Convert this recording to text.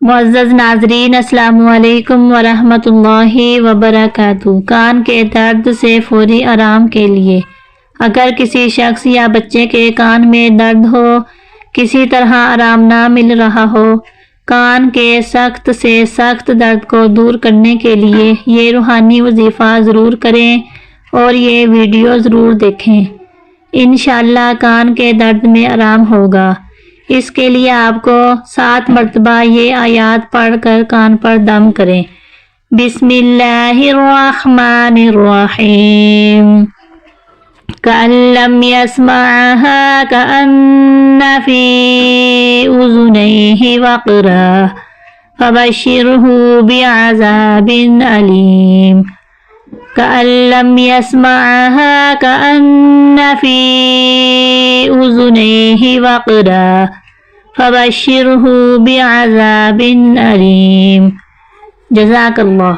معزز ناظرین، السلام علیکم ورحمۃ اللہ وبرکاتہ۔ کان کے درد سے فوری آرام کے لیے اگر کسی شخص یا بچے کے کان میں درد ہو، کسی طرح آرام نہ مل رہا ہو، کان کے سخت سے سخت درد کو دور کرنے کے لیے یہ روحانی وظیفہ ضرور کریں اور یہ ویڈیو ضرور دیکھیں۔ انشاءاللہ کان کے درد میں آرام ہوگا۔ اس کے لیے آپ کو 7 مرتبہ یہ آیات پڑھ کر کان پر دم کریں۔ بسم اللہ الرحمن الرحیم۔ کأن لم يسمعها كأن في أذنيه وقرا فبشره بعذاب أليم۔ كأن لم يسمعها كأن في أذنيه وقرا فبشره بعذاب أليم۔ جزاک اللہ۔